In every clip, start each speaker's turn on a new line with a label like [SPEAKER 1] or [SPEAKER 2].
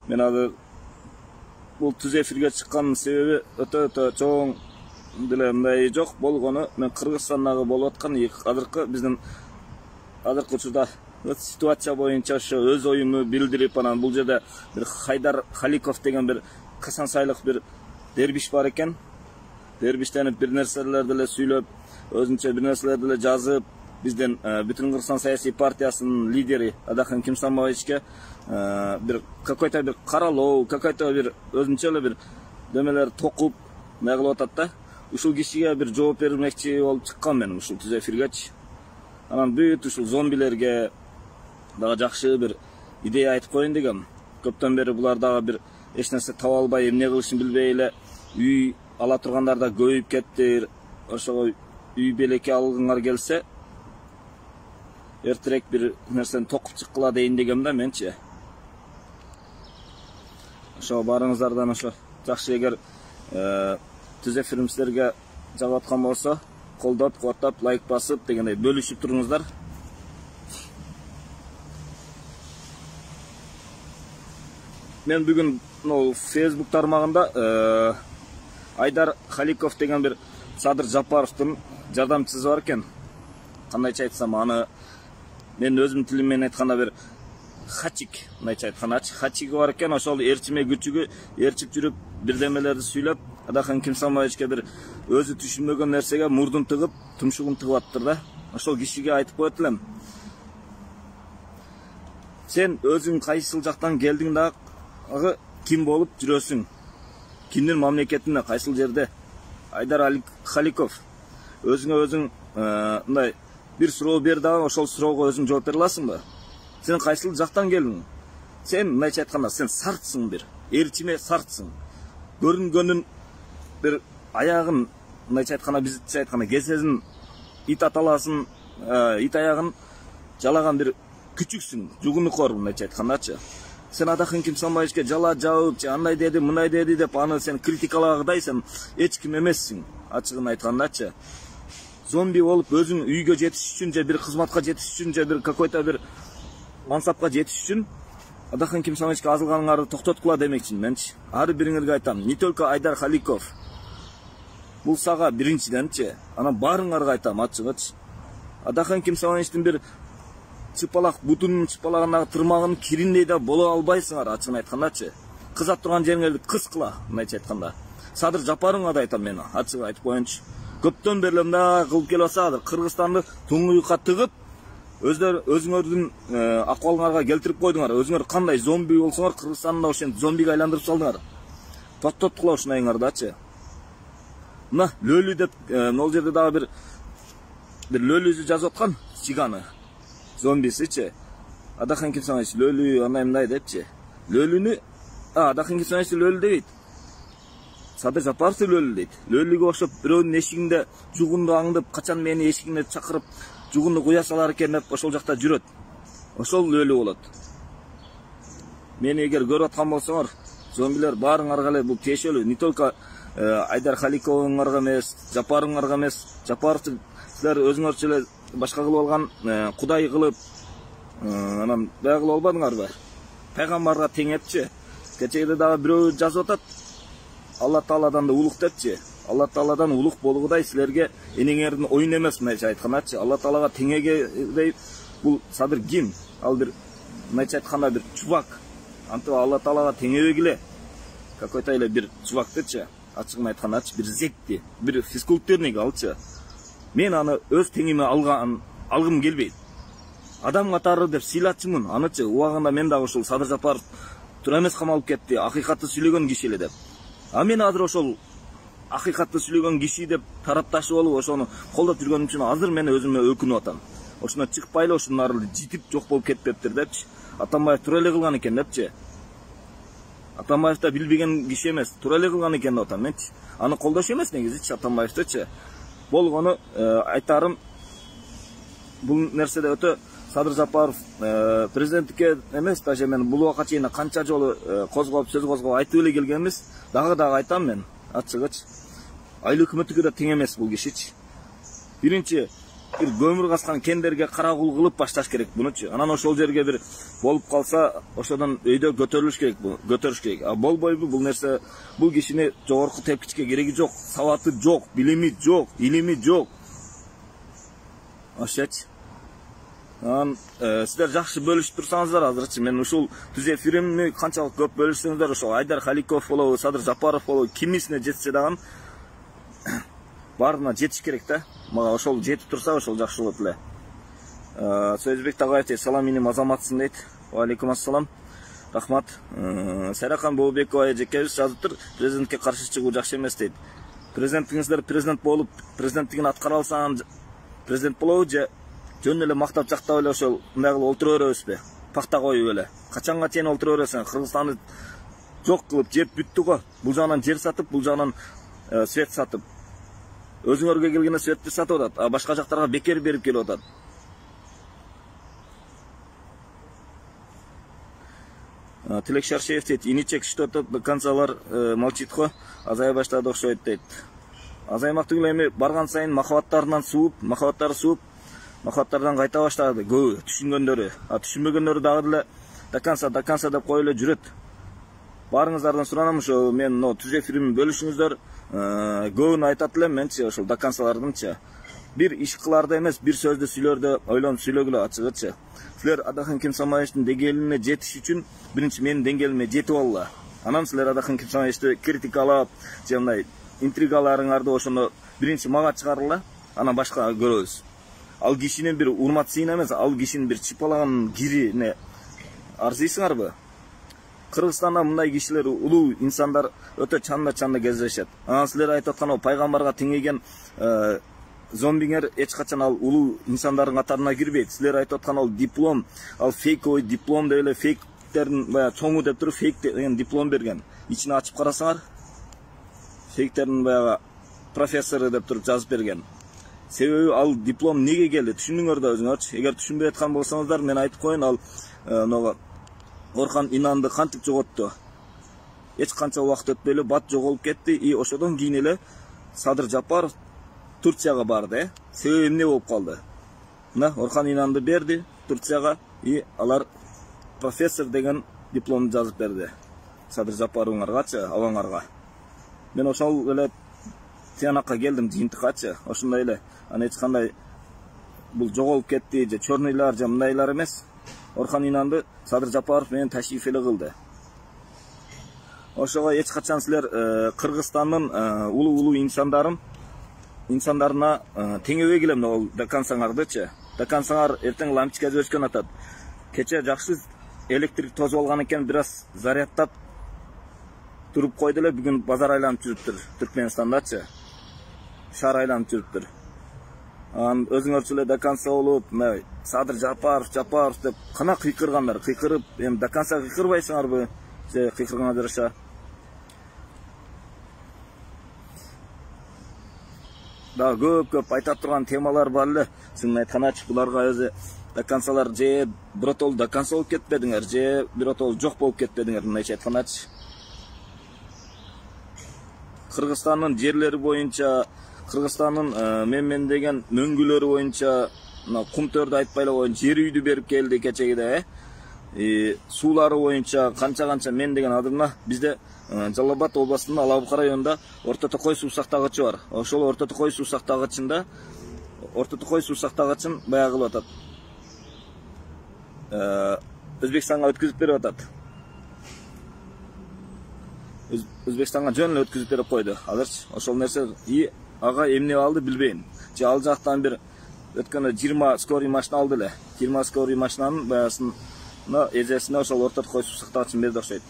[SPEAKER 1] Мен азыр бул түз эфирге чыккан себеби өтө чоң деле мындай жок болгону, мен Кыргызстандагы болуп аткан азыркы биздин азыркы учурда ситуация боюнча ошо өз оюмду билдирип, анан бул жерде бир Хайдар Халиков деген бир Касансайлык бир дербиш бар экен. Дербиштенип бир нерселер деле сүйлөп, өзүнчө бир нерселер деле жазып, биздин бүтүн Кыргызстан саясий партиясынын лидери Адахын Кимсанбаевичке bir какой-то bir каралоо, какой-то bir өзүнчө эле bir демелер токуп кылып атат да. Ушул кишиге bir жооп бермекчи болуп чыккан мен ушул түз эфиргечи. Анан бүт ушул зомбилерге дагы жакшы bir идея айтып коеюн дегем. Көптөн бери булар дагы bir эч нерсе таба албай, эмне кылышын билбей эле үй ала тургандар да көбөйүп кетти. Ошого үй белекке алгыңар келсе, эртерээк bir нерсени токуп чыккыла дейин дегем да менчи. Ошо барыңыздардан ошо жакшы эгер түз эфирим силерге жагып аткан болсо, колдоп, кубаттап, лайк басып дегендей бөлүшүп туруңуздар. Мен бүгүн Facebook тармагында Айдар Халиков деген бир Садыр Жапаровдун жардамчысы бар экен. Кандайча айтсам, аны мен өзүм тилим менен айтканда бир хачик, мындайча айтканда хачиги бар экен. Ошол эрчиме күчүгү эрчип жүрүп бирдемелерди сүйлөп, Адахын Кимсанбаевичке бир өзү түшүнбөгөн нерсеге мурдун тыгып, тумшугун тыгып аттыр да. Ошол кишиге айтып коет элем. Сен өзүң кайсыл жактан келдиң дагы ким болуп жүрөсүң? Кимдин мамлекетинде, кайсыл жерде? Айдар Халиков, өзүңө өзүң мындай bir суроо бер дагы, ошол суроого өзүң жооп бере аласыңбы? Сен кайсыл жактан келдиң? Сен мындайча айтканда, сен сартсың, бир эрчиме сартсың. Көрүнгөнүн bir аягын, мындайча айтканда, бизче айтканда, кесесин ит аталасын, ит аягын жалаган bir күчүксүң, жугунукор, мындайча айткандачы. Сен Адахын Кимсанбаевичке жала жабып, андай деди, мындай деди деп аны сен критикалагандай, сен эч ким эмессиң, ачыгын айткандачы. Зомби болуп өзүң үйгө жетиш үчүн же бир кызматка жетиш үчүн же бир какой-то бир мансапка жетиш үчүн Адахын Кимсанбаевичке азылганыңарды токтоткула демекчимин менчи. Ар бириңерге айтам, не только Айдар Халиков. Бул сага биринчиденчи, анан баарыңарга айтам, ачыгычы. Адахын Кимсанбаевичтин бир чыпалак бутунун чыпалагындагы тырмагынын кириндей да боло албайсыңар, ачыгын айткандачы. Кызат турган жериңерди кыз кыла, мындайча айтканда. Садыр Жапарыңга да айтам мен, ачыгын айтып коеюнчу. Көптөн бери мындай кылып келип атса, Кыргызстанды туңуюкка тыгып, өзүңөрдүн акыбалыңарга келтирип койдуңар. Өзүңөр кандай зомби болсоңор, Кыргызстанды ошентип зомбиге айландырып салдыңар. Токтоткула ушунайыңардачы. Мына лөлү деп, могул жерде дагы бир лөлүзү жазып аткан, чиганы. Зомбисичи. Адахын Кимсанбаевич лөлү андай мындай депчи. Лөлүнү, Адахын Кимсанбаевич лөлү дейт. Садыр Жапаров лөлү дейт. Лөлүгө окшоп бирөөнүн эшигинде жугунду аңдып, качан мени эшигине чакырып, жугунду куя салар экен деп ошол жакта жүрөт. Ошол лөлү болот. Мени эгер көрүп аткан болсоңор, зомбилер баарыңарга эле бул тиешелүү. Не только Айдар Халиковуңарга эмес, Жапарыңарга эмес, Жапаровду силер өзүңөрчө эле башка кылып алган, кудай кылып, анан бая кылып албадыңарбы? Пайгамбарга теңепчи. Кечеде дагы бирөө жазып атат. Алла Тааладан да улук депчи. Алла Тааладан улук болгудай силерге энеңердин оюн эмес, мындайча айткандачы. Алла Таалага теңегедей бул Садыр ким? Ал бир мындайча айтканда бир чубак. Антип Алла Таалага теңебегиле. Какой-то эле бир чубактычы, ачыгын айткандачы, бир зекти, бир физкультурник алчы. Мен аны өз теңиме алгым келбейт. Адам катары деп сыйлатчымын, анычы убагында мен дагы ушул Садыр Жапаров тура эмес камалып кетти, акыйкатты сүйлөгөн киши эле деп. А мен азыр ошол акыйкатты сүйлөгөн киши деп тарапташы болуп, ошону колдоп жүргөнүм үчүн азыр мен өзүмө өкүнүп атам. Ошондо чыкпайлы, ошонун ары житип жок болуп кетпептир депчи. Атамбаев тура эле кылган экен депчи. Атамбаев да билбеген киши эмес, тура эле кылган экен деп атам менчи. Аны колдош эмес негизичи Атамбаевдичи. Болгону айтарым, бул нерседе өтө Садыр Жапаров президенттикке эмес, даже мен бул убакка чейин канча жолу козгоп, сөз козгоп айтып эле келгенбиз. Дагы айтам мен, ачыгыч. Айыл өкмөтүгө да тең эмес бул кишичи. Биринчи бир көмүр каскан кендерге карагул кылып башташ керек бунучу. Анан ошол жерге бир болуп калса, ошодон өйдө көтөрүлүш керек, көтөрүш керек. А болбойбу бул нерсе, бул кишини жогорку тепкичке кереги жок, сабаты жок, билими жок, илими жок. Ошочу. Сіздер жақсы бөлішіп тұрсаңыздар азырчы. Мен ушул түз эфиримни канчалык көп бөлүшсөңүздөр, ошол Айдар Халиков болобу, Садыр Жапаров болобу, кимисине жетсе дагы баарына жетиш керек да. Мага ошол жетип турса, ошол жакшы болот эле. Сөзбек Тагаев салам, менин азаматсың дейт. Ва алейкум ассалам. Рахмат. Сайрахан Болбекова эжекебиз жазыптыр. Президентке каршы чыгуу жакшы эмес дейт. Президентиңиздер президент болуп, президенттигин аткара алсаң президент болобу же жөн эле мактап жактап эле ошол мындай кылып олтура беребизби? Пакта коюп эле. Качанга чейин олтура бересиң? Кыргызстанды жок кылып жеп бүттү го. Бул жагынан жер сатып, бул жагынан свет сатып. Өзүңөргө келгенде светти сатып атат, а башка жактарга бекер берип келип атат. Тилек Шаршеев дейт, иничек что-то до концалар молчит го, азая баштады окшойт дейт. Азаймак түгүл эми барган сайын махабаттарынан сууп, махабаттардан кайта баштады. Көбү түшүнгөндөрү, түшүнбөгөндөрү дагы деле даканса деп коюп эле жүрөт. Баарыңыздардан суранам, ошо мен түз эфиримди бөлүшүңүздөр. Көбүн айтат элем менчи ошол дакансалардынчы. Бир иш кыларда эмес, бир сөздү сүйлөрдө ойлонуп сүйлөгүлө ачыгычы. Силер Адахын Кимсамаевдин деңгээлине жетиш үчүн биринчи менин деңгээлиме жетип алла. Анан силер Адахын Кимсамаевди критикалап, же мындай интригаларыңарды ошондо биринчи мага чыгарыла, анан башка көрөбүз. Ал кишинин бир урмат сыйын эмес, ал кишинин бир чипалаган кирине арзыйсыңарбы? Кыргызстанда мындай кишилер, улуу инсандар өтө чанда кездешет. Анан силер айтып аткан пайгамбарга теңеген зомбиңер эч качан ал улуу инсандардын катарына кирбейт. Силер айтып аткан ал диплом, ал фейковый диплом деп эле фейктердин баягы чоңу деп туруп фейк деген диплом берген. Ичине ачып карасаңар, фейктердин баягы профессору деп туруп жазып берген. Себеби ал диплом неге келди? Түшүндүңөр да өзүңөрчү. Эгер түшүнбөй аткан болсоңуздар, мен айтып коеюн, ал Орхан Инанды кантип жоготту? Эч канча убакыт өтпөй эле бат жоголуп кетти, и ошодон кийин эле Садыр Жапаров Турцияга барды. Себеби эмне болуп калды? Мына Орхан Инанды берди Турцияга, и алар профессор деген дипломду жазып берди. Садыр Жапаровңаргачы, абаңарга. Мен ошол эле тиянакка келдим, жыйынтыккачы, ошондой эле. Аны эч кандай бул жоголуп кетти же чорныйлар же мындайлар эмес. Орхан Инанды Садыр Жапаров менен ташриф эле кылды. Ошого эч качан силер Кыргызстандын улуу инсандарына теңебей келем ол дакансаңардычы. Дакансаңар эртең лампочка жиберишкен атат. Кече жакшы электрик тозуп алган экен, бир аз зарядтап туруп койду эле, бүгүн базар айланып жүрүптүр Түркмөнстандачы. Шаар айланып жүрүптүр. Өзүңөрчү эле даканса болуп, Садыр Жапаров деп кана кыйкыргандар, кыйкырып, эми даканса кыйкырбайсыңарбы? Же кыйкырганга жараша. Да көп айта турган темалар бар эле. Сиңин айтканачы, буларга өзү дакансалар же биротол даканса болуп кетпедиңер, же биротол жок болуп кетпедиңер, мындайча айтканачы. Кыргызстандын жерлери боюнча, Кыргызстандын мен деген мөңгүлөрү боюнча, кум төрдү айтпай эле коеюн, жер үйдү берип келди кечегиде, суулары боюнча канча мен деген адымна бизде Жалал Абад областынын Алабука районунда Орто Токой суу сактагычы бар. Ошол Орто Токой суу сактагычын баягы кылып атат. Өзбекстанга өткүзүп берип атат. Өзбекстанга жөн эле өткүзүп берип койду. Азырчы ошол нерсе ага эмне алды билбейм. Же ал жактан бир өткөндө 20 скорый машина алды эле. 20 скорый машинанын баягысын эжесине ошол Орто Токой суу сактагычын берди окшойт.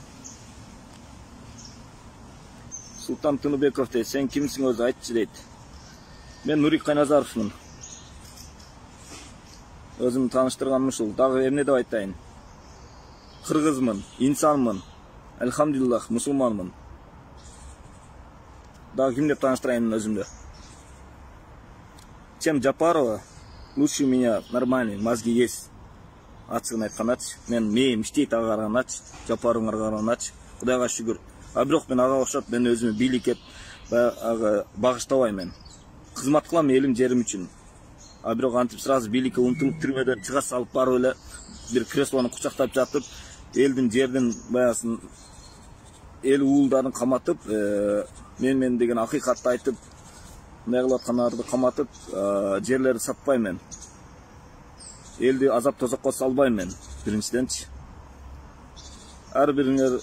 [SPEAKER 1] Султан Тыныбеков дейт, сен кимсиң өзү айтчы дейт. Мен Нурик Кайназаровмун. Өзүм тааныштырганым ушул. Дагы эмне деп айтайын? Кыргызмын, инсанмын. Элхамдулиллах, мусулманмын. Дагы ким деп тааныштырайын өзүмдү? Чем Жапарова лучше меня, нормальный, мозги есть. Ачыгын айтканачы, мен мээм иштейт ага караганачы, Жапаровңарга караганачы. Кудайга шүгүр. А бирок мен ага окшоп, мен өзүмө бийликке багыштабайм мен. Кызмат кылам элим жерим үчүн. А бирок антип сразу бийликке умтулуп түрмөдөн чыга салып барып эле бир креслону кучактап жатып, элдин жердин баягысын эл уулдарын каматып, мен деген акыйкатты айтып, мындай кылып аткандарды каматып, жерлерди сатпайм мен. Элди азап тозокко салбайм мен. Биринчиденчи. Ар бириңер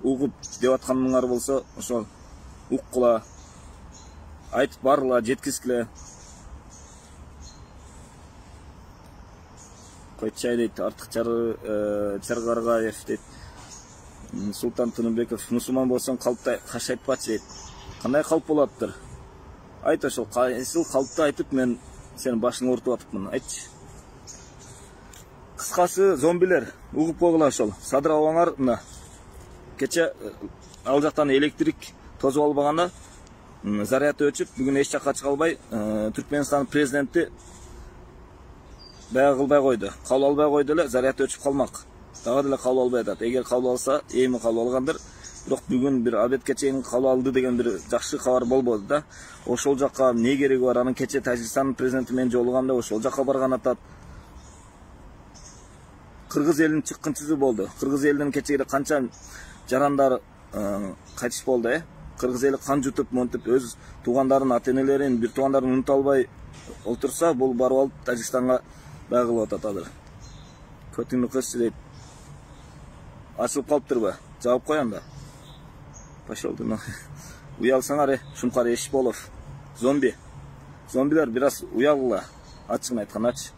[SPEAKER 1] угуп деп атканыңар болсо, ошол уккула, айтып барыла, жеткизгиле. Койчай дейт, Артык Чаргаргаев дейт. Султан Тыныбеков, мусулман болсоң калпты каш айтпачы дейт. Кандай калп болоптур? Айт ошол кайсыл калпты айтып мен сенин башыңды ортуп атыпмын, айтчы. Кыскасы, зомбилер угуп койгула ошол. Садыр албаңар, мына. Кече ал жактан электрик тозуп албаганда, заряд өчүп, бүгүн эч жакка чыга албай, Түркмөнстандын президенти бая кылбай койду. Кабыл албай койду эле, заряд өчүп калмак. Дагы деле кабыл албай атат. Эгер кабыл алса, эми кабыл алгандыр. Бирок бүгүн бир обедке чейин кабыл алды деген бир жакшы кабар болбоду да. Ошол жакка эмне кереги бар? Анын кече Тажикстандын президенти мен жолуганда ошол жакка барган атат. Кыргыз элинин чыккынчысы болду. Кыргыз элинин кечеде канча жарандар кайтыш болду, Кыргыз эли кан жутуп, монтип өз туугандарын, ата-энелерин, бир туугандарын унута албай отурса, бул барып алып Тажикстанга бая кылып атат азыр. Көтүңдү кысчы дейт. Ачылып калыптырбы? Жаап кой анда. Пошел ты нахуй. Уялсаңар, Шумкар Ешполов. Зомби. Зомбилер бир аз уялгыла. Ачыгын айткандачы.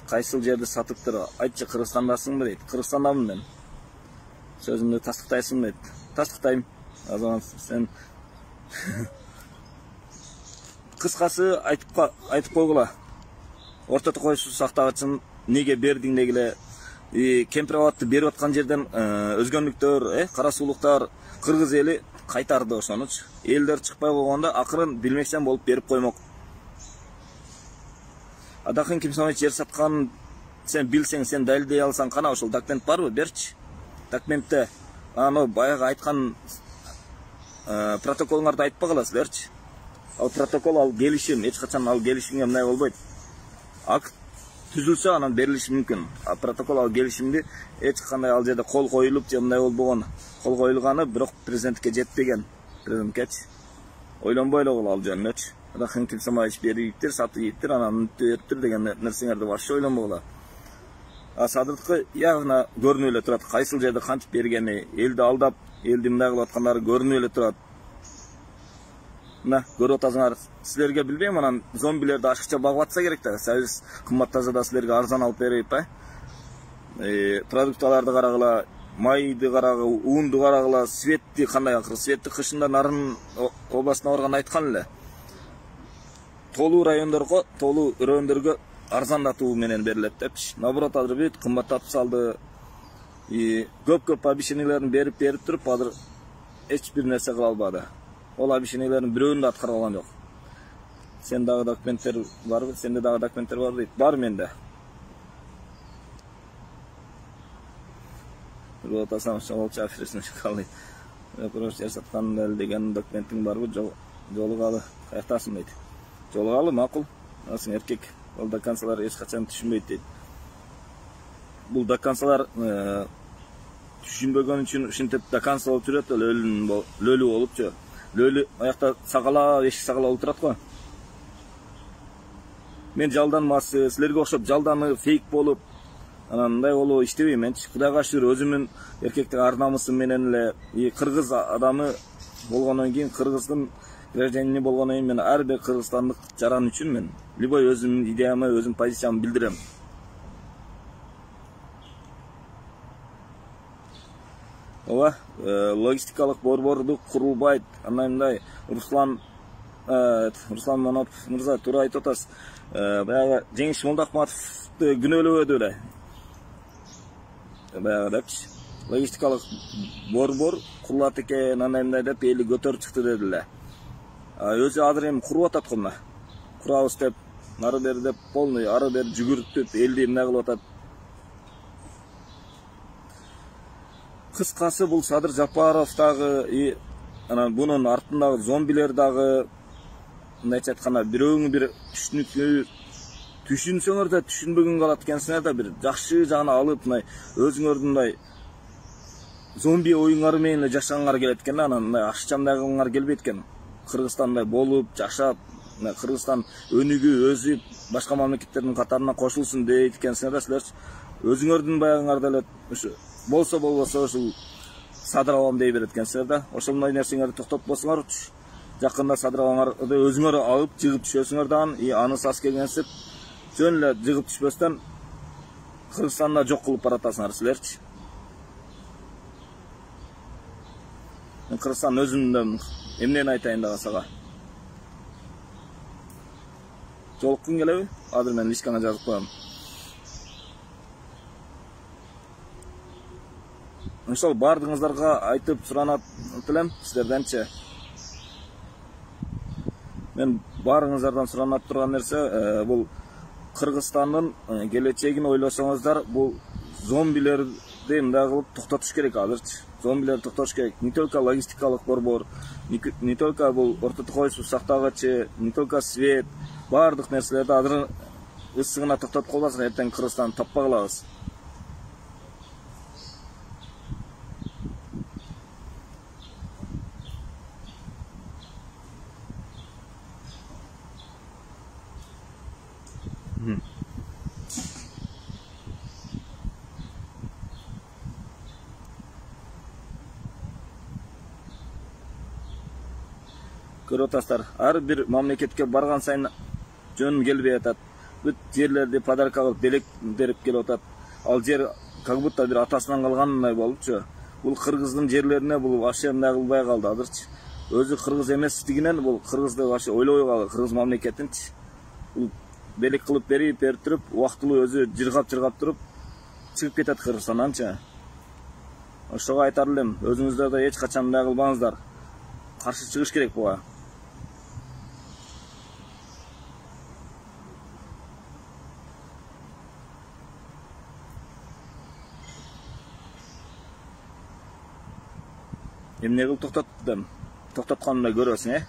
[SPEAKER 1] Кайсыл жерди сатыптыр? Айтчы, Кыргызстандасыңбы дейт. Кыргызстандамын мен. Сөзүмдү тастыктайсыңбы дейт. Тастыктайм. Азан сен кыскасы айтып койгула. Орто Токой суу сактагычын неге бердиң дегиле. Кемпирабадты берип аткан жерден өзгөнлүктөр, кара суулуктар кыргыз эли кайтарды ошонучу. Элдер чыкпай койгондо акырын билмексен болуп берип коймок. Адакын Кимсанович жер сатканын сен билсең, сен далилдей алсаң, кана ошол документ барбы? Берчи. Документте аны баягы айткан протоколуңарды айтпагыла, берчи. Ал протокол, ал келишим, эч качан ал келишимге мындай болбойт. Акт түзүлсө анан берилиши мүмкүн. А протокол, ал келишимди эч кандай ал жерде кол коюлуп же мындай болбогон. Кол коюлганы бирок президентке жетпеген. Президенткечи. Ойлонбой эле кыл ал жөнүнөчү. Адакын Кимсанович бериптир, сатып анан үттүр деген нерсеңерди башчы ойлонбогула. А Садырдыкы явно көрүнүп эле турат. Кайсыл жерде кантип бергени, элди алдап, элди мындай кылып аткандары көрүнүп эле турат. Мына, көрүп атасыңар. Силерге билбейм, анан зомбилерди ашыкча багып атса керек да. Союз кымбаттаса силерге арзан алып берип, продукталарды карагыла, майды карагыла, уунду карагыла, светти кандай акыры. Светти кышында Нарын областына барган айткан эле. Толуу райондорго арзандатуу менен берилет депчи. Наоборот, азыр бүт кымбаттатып салды. Көп обещанияларын берип туруп, азыр эч бир нерсе кыла албады. Ол обещаниялардын бирөөнү да аткара алган жок. Сен дагы документтер барбы? Сенде дагы документтер бар дейт. Бар менде. Бирөө атасам шолча афересин чыкалды. Прокурор жер саткан деген документиң барбы? Жолугалы. Каяктасың дейт. Жолугалы макул. Асың эркек. Ол докансалар эч качан түшүнбөйт дейт. Бул докансалар түшүнбөгөн үчүн ушинтип доканса болуп жүрөт, лөлү болупчу. Лөлү аякта сагала, эшик сагала отурат го. Мен жалданмасы, силерге окшоп жалданы фейк болуп, анан мындай болуп иштебейм менчи. Кудайга шүгүр, өзүмүн эркектик ар намысым менен эле кыргыз адамы болгондон кийин, кыргыздын гражданини болгондон кийин мен ар бир кыргызстандык жаран үчүн мен любой өзүмдүн идеямы, өзүмдүн позициямды билдирем. Ооба, логистикалык борборду курулбайт. Андай Руслан Манапов мырза туура айтып атасыз. Баягы Жеңиш Молдахматовду күнөөлөбөдү эле. Баягы депчи. Логистикалык борбор курулат экен, андай деп эли көтөрүп чыкты деди эле. Өзү азыр эми куруп атат го мына. Курабыз деп, ары бери деп полный ары бери жүгүртүп элди эмне кылып атат. Кыскасы бул Садыр Жапаров дагы, анан бунун артындагы зомбилер дагы мындайча айтканда бирөөңү бир түшүнсөңөр да түшүнбөгөн калат экенсиңер да, бир жакшы жагына алып мындай өзүңөрдүн мындай зомби оюңар менен жашагыңар келет экен да, анан мындай ашчамдай кылгыңар келбейт экен. Кыргызстандай болуп жашап, Кыргызстан өнүгүү өсүп, башка мамлекеттердин катарына кошулсун дейт экенсиңер да силерчи. Өзүңөрдүн баягыңар деле ушу болбосо ушул садырабам дей берет экенсиңер да. Ошондой нерсеңерди токтотпосуңарчы. Жакында садырабаңарды өзүңөр алып жыгып түшөсүңөр да, аны сас келгенсип жөн эле жыгып түшпөстөн Кыргызстанды жок кылып баратасыңар силерчи. Мен Кыргызстан өзүмдөн эмнени айтайын дагы сага. Жолуккуң келеби? Азыр мен личкаңа жазып коем. Ошол бардыгыңыздарга айтып суранат элем силерденчи. Мен баарыңыздардан суранат турган нерсе бул Кыргызстандын келечегин ойлосоңуздар, бул зомбилерди мындай кылып токтотуш керек азырчы. Зомбилерди токтотуш керек. Не только логистикалык борбор, не только бул орто токой суу сактагычы, не только свет, бардык нерселерди азыр ысыгына токтотуп калбасак, эртең Кыргызстанды таппай калабыз. Көрүп атасыздар, ар бир мамлекетке барган сайын жөн келбей атат. Бүт жерлерди подарка кылып белек берип келип атат. Ал жер как будто бир атасынан калгандай болупчу. Бул кыргыздын жерлерине бул вообще мындай кылбай калды азырчы. Өзү кыргыз эместигинен бул кыргызды вообще ойлобой калды, кыргыз мамлекетинчи. Бул белек кылып берип туруп, убактылуу өзү жыргап туруп чыгып кетет Кыргызстанданчы. Ошого айтар элем, өзүңүздөр да эч качан мындай кылбаңыздар. Каршы чыгыш керек буга. Эмне кылып токтоттум? Токтотканымда көрөсүң,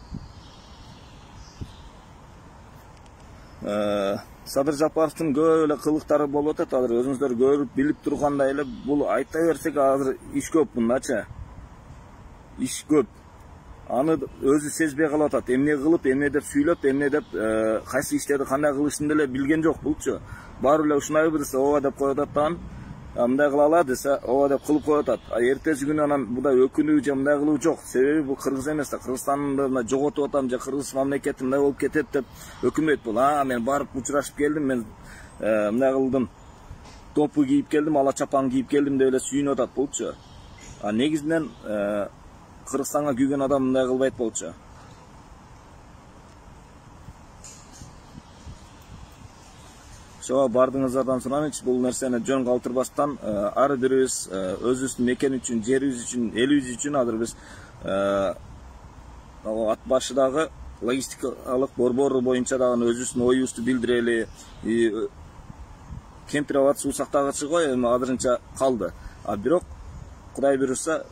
[SPEAKER 1] Садыр Жапаровдун көп эле кылыктары болуп атат. Азыр өзүңүздөр көрүп, билип тургандай эле бул айта берсек азыр иш көп мындачы. Иш көп. Аны өзү сезбей калып атат. Эмне кылып, эмне деп сүйлөп, эмне деп кайсы иштерди кандай кылышын деле билген жок булчу. Баары эле ушунайбы десе ооба деп коюп атат. Мындай кылалы десе ооба деп кылып коюп атат. Эртеси күнү анан мындай өкүнүү же мындай кылуу жок. Себеби бул кыргыз эмес да, Кыргызстанды мына жоготуп атам же кыргыз мамлекети мындай болуп кетет деп өкүнбөйт бул. Мен барып учурашып келдим, мен мындай кылдым. Топу кийип келдим, ала чапан кийип келдим деп эле сүйүнүп атат булчу. Негизинен Кыргызстанга күйгөн адам мындай кылбайт болчу. Ошого бардыгыңыздардан суранычы, бул нерсени жөн калтырбастан ар бирибиз өзүбүздүн мекен үчүн, жерибиз үчүн, элибиз үчүн азыр биз ат башыдагы логистикалык борбору боюнча дагы өзүбүздүн оюбузду билдирели. Кемпироват суу сактагычы го эми азырынча калды. Бирок Кудай буйруса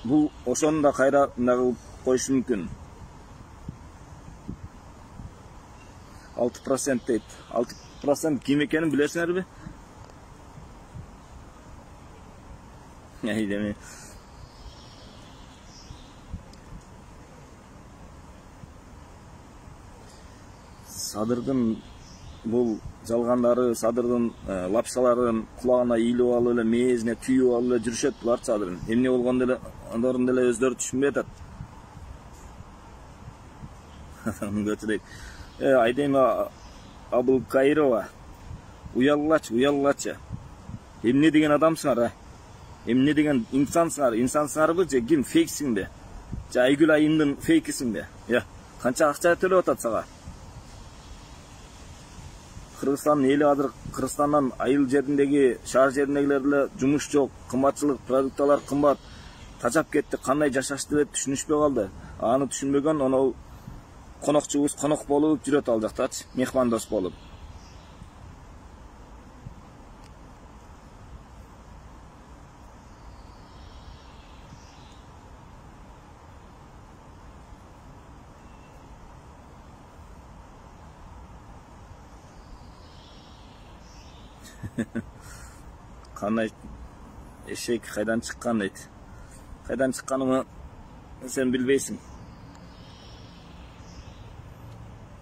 [SPEAKER 1] бул ошону да кайра мындай кылып коюшу мүмкүн. 6% дейт. 6% ким экенин билесиңерби? Деме. Садырдын бул жалгандары, Садырдын лапшаларын кулагына ийилип алып эле, мээзине түйүп алып эле жүрүшөт булар Садырдын. Эмне болгондо эле андарын деле өздөрү түшүнбөй атат. Götüreyim. Aydema Abulkairova. Uyalлачы. Эмне деген адамсыңар, Эмне деген инсансыңар? Инсансыңарбы же ким, фейксиңби? Же Айгүл Айымдын фейкисиңби? Канча акча төлөп атат сага? Кыргызстандын эли азыр Кыргызстандан айыл жериндеги, шаар жериндегилер эле жумуш жок, кымбатчылык, продукталар кымбат, тажап кетти, кандай жашашты деп түшүнүшпөй калды. Аны түшүнбөгөн онол конокчубуз конок болуп жүрөт ал жактачы, мехмандос болуп. Кандай эшек кайдан чыккан дейт. Кайдан чыкканымы сен билбейсиң.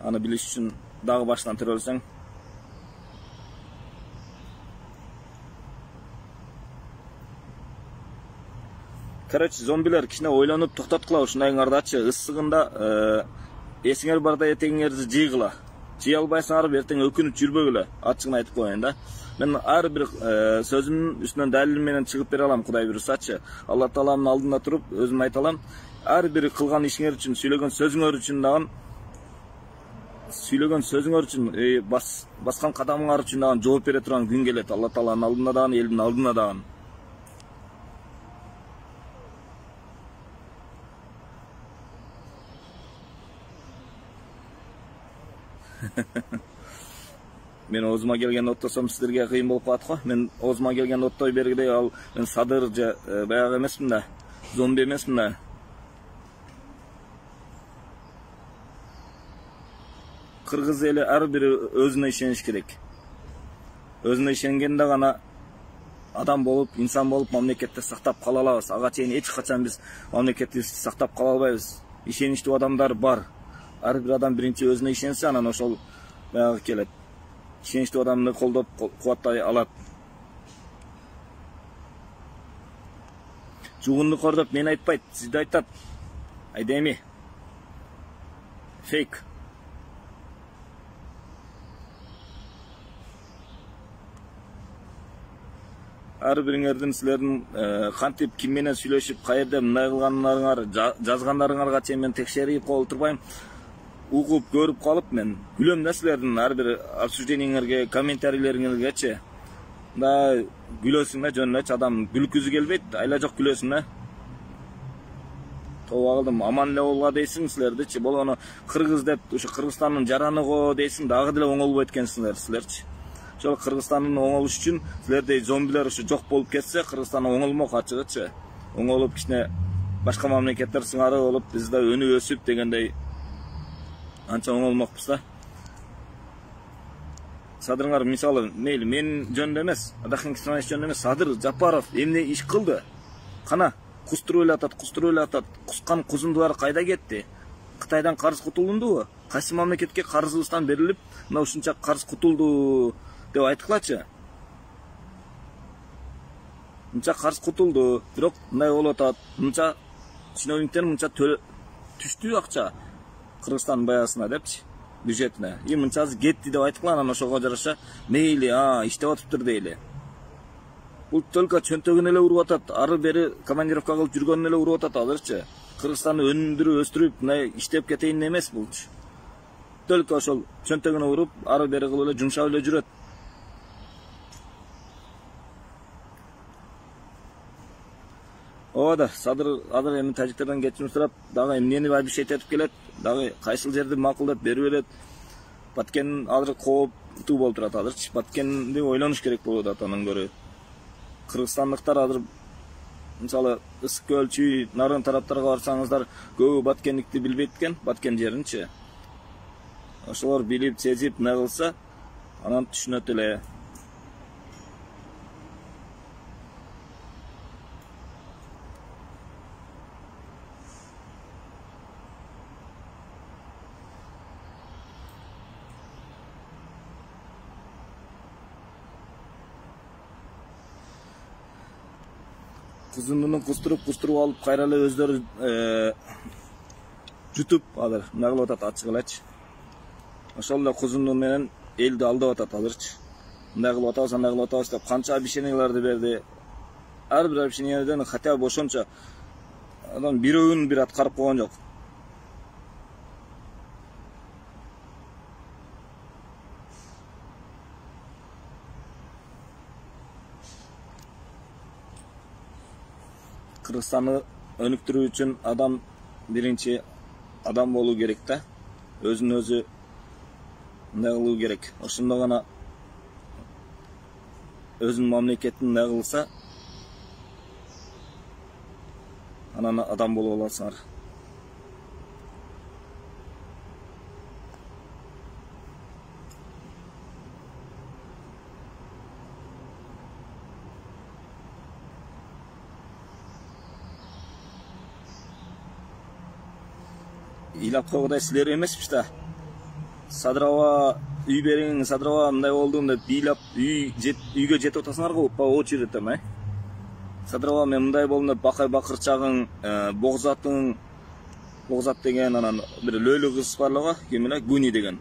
[SPEAKER 1] Аны билиш үчүн дагы баштан төрөлсөң. Короче, зомбилер кичине ойлонуп токтоткула ушундайыңардачы. Ысыгында эсиңер барда этеңиңерди жыйгыла. Жый албайсыңар, эртең өкүнүп жүрбөгүлө. Ачыгын айтып коеюн да. Мен ар бир сөзүмдүн үстүнөн далил менен чыгып бере алам, Кудай буйрусачы. Алла Тааланын алдында туруп өзүм айта алам. Ар бир кылган ишиңер үчүн, сүйлөгөн сөзүңөр үчүн дагы, баскан кадамыңар үчүн дагы жооп бере турган күн келет. Алла Тааланын алдында дагы, элдин алдында дагы. Мен оозума келген оттосом силерге кыйын болуп калат го. Мен оозума келген оттой бергидей ал мен садыр же баягы эмесмин да, зомби эмесмин да. Кыргыз эли ар бири өзүнө ишениш керек. Өзүнө ишенгенде гана адам болуп, инсан болуп мамлекетти сактап кала алабыз. Ага чейин эч качан биз мамлекетибизди сактап кала албайбыз. Ишеничтүү адамдар бар. Ар бир адам биринчи өзүнө ишенсе, анан ошол баягы келет. Ишеничтүү адамды колдоп кубаттай алат. Жугунду кордоп мен айтпайт, сизди айтат. Айдеми. Фейк. Ар бириңердин силердин кантип ким менен сүйлөшүп, каерде мындай кылганыңар, жазгандарыңарга чейин мен текшерип коюп турбайм. Угуп, көрүп калып мен күлөм да силердин ар бир обсуждениеңерге, комментарийлериңергечи. Да күлөсүң да жөн элечи, адам күлкүзү келбейт, айла жок күлөсүң да. Тоба кылдым, аман эле болгула дейсиң силердичи. Болгону кыргыз деп, ушу Кыргызстандын жараны го дейсиң, дагы деле оңолбойт экенсиңер силерчи. Ошол Кыргызстандын оңолуш үчүн силердей зомбилер ушу жок болуп кетсе, Кыргызстан оңолмок ачыгычы. Оңолуп кичине башка мамлекеттер сыңары болуп, биз да өнүп өсүп дегендей анча оңолмокпуз да. Садырыңар мисалы, мейли мен жөнүндө эмес, Адахин Кисманович жөнүндө эмес, Садыр Жапаров эмне иш кылды? Кана, кустуруп эле атат. Кускан кузундулар кайда кетти? Кытайдан карыз кутулдубу? Кайсы мамлекетке карызыбыздан берилип, мына ушунча карыз кутулду деп айткылачы. Мынча карыз кутулду, бирок мындай болуп атат. Мынча чиновниктер мынча түштү акча Кыргызстандын баягысына депчи, бюджетине. Мынча кетти деп айткыла, анан ошого жараша мейли, иштеп атыптыр дейли. Бул только чөнтөгүн эле уруп атат, ары бери командировка кылып жүргөнүн эле уруп атат азырчы. Кыргызстанды өндүрүп, өстүрүп, мындай иштеп кетейин эмес булчу. Только ошол чөнтөгүн уруп, ары бери кылып эле жумшап эле жүрөт. Оода, Садыр азыр эми тажиктерден кечирим сурап, дагы эмнени обещать этип келет, дагы кайсыл жерди макулдап берип берет. Баткен азыр кооптуу болуп турат азырчы. Баткенди ойлонуш керек болуп атат андан көрө. Кыргызстандыктар азыр мисалы Ысык көл, Чүй, Нарын тараптарга барсаңыздар, көбү Баткендикти билбейт экен, Баткен жеринчи. Ошолор билип, сезип, эмне кылса, анан түшүнөт эле. Кузундуну кустуруп алып, кайра эле өздөрү жутуп азыр эмне кылып атат, ачык элечи. Ошол эле кузунду менен элди алдап атат азырчы. Мындай кылып атабыз, андай кылып атабыз деп канча обещанияларды берди. Ар бир обещанияден хотя бы ошончо адам бирөөгүн бир аткарып койгон жок. Кыргызстанды өнүктүрүү үчүн адам биринчи адам болуу керек да. Өзүн өзү эмне кылуу керек. Ошондо гана өзүнүн мамлекетин эмне кылса, анан адам болуп аласыңар. ыйлап койгудай силер эмеспиз да. Садырова үй бериң, Садырова мындай болдум деп бийлап үйгө жетип атасыңар го, па очередь эме. Садырова мен мындай болдум деп бакай бакырчагың, Богзат деген анан бир лөйлү кыз барлыгы, ким эле Гуни деген.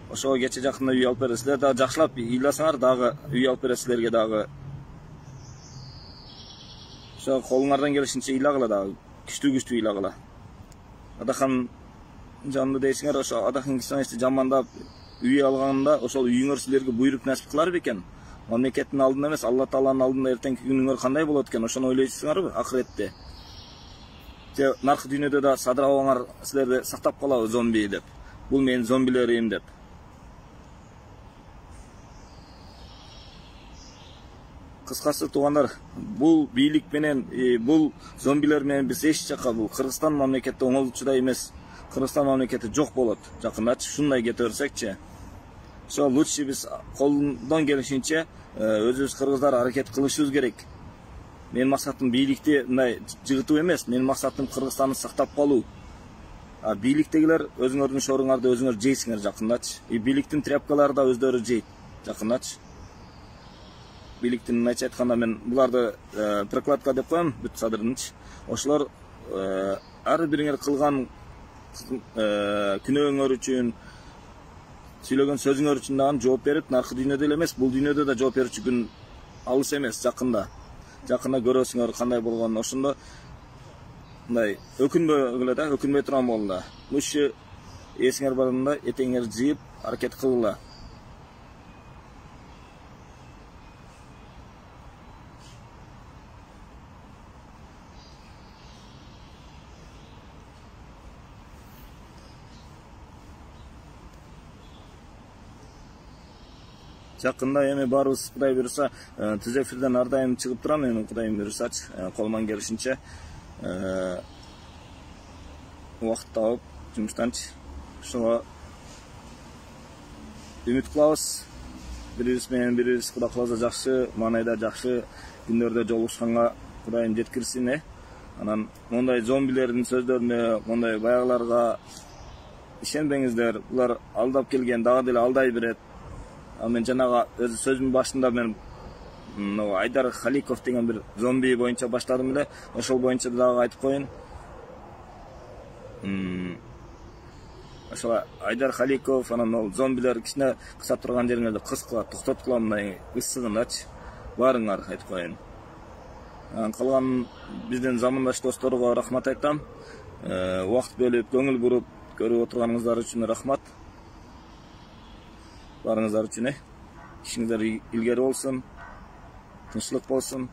[SPEAKER 1] Ошого кече жакында үй алып берди. Силер дагы жакшылап ыйласаңар дагы үй алып берет силерге дагы. Ошо колуңардан келишинче ыйлагыла дагы, күчтүү ыйлагыла. Адахан жанды дейсиңер, ошо Адахан кишинешти жамандап үй алганда ошол үйүңөр силерге буйрук насип кылар бекен. Мамлекеттин алдында эмес, Алла Тааланын алдында эртеңки күнүңөр кандай болот экен, ошону ойлойсуңарбы акыретте? Же наркы дүйнөдө да Садыраваңар силерди сактап калабы зомби деп. Бул менин зомбилерим деп. Кыскасы туугандар, бул бийлик менен, бул зомбилер менен биз эч жака, бул Кыргызстан мамлекети оңолчудай эмес. Кыргызстан мамлекети жок болот. Жакындачы ушундай кете берсекчи. Ошо лучше биз колдон келишинче өзүбүз кыргыздар аракет кылышыбыз керек. Менин максатым бийликти мындай жыгытуу эмес, менин максатым Кыргызстанды сактап калуу. Бийликтегилер өзүңөрдүн шоруңарды өзүңөр жейсиңер жакындачы. Бийликтин тряпкалары да өздөрү жейт жакындачы. Бийликтин мындайча айтканда мен буларды прокладка деп коем, бүт садырынчы. Ошолор ар бириңер кылган күнөөңөр үчүн, сүйлөгөн сөзүңөр үчүн дагы жооп берип, наркы дүйнөдө эле эмес, бул дүйнөдө да жооп берүүчү күн алыс эмес, жакында. Жакында көрөсүңөр кандай болгонун. Ошондо мындай өкүнбөгүлө да, өкүнбөй турган болуңда. Лучше эсиңер барында этеңер жыйып аракет кылгыла. Жакында эми баарыбыз Кудай буйруса түз эфирден ар дайым чыгып турам, эми Кудайым буйрусачы, колуман келишинче убакыт таап жумуштанчы. Ошого үмүт кылабыз. Бирибиз менен бирибиз Кудай кылса жакшы, маанайда жакшы күндөрдө жолугушканга Кудайым жеткирсин. Анан мондай зомбилердин сөздөрүнө, мондай баягыларга ишенбеңиздер. Булар алдап келген, дагы деле алдай берет. Мен жанага өз сөзүмдүн башында мен Айдар Халиков деген бир зомби боюнча баштадым эле. Ошол боюнча дагы айтып коеюн. Ошол Айдар Халиков, анан ол зомбилер кичине кыса турган жериңерди кыскыла токтоткула, мындай ысыгындачы барыңар айтып коеюн. Калган биздин замандаш досторго рахмат айтам. Убакыт бөлүп, көңүл буруп көрүп отурганыңыздар үчүн рахмат. Барыңыздар үчүн ишиңиздер илгери болсун, тынччылык болсун.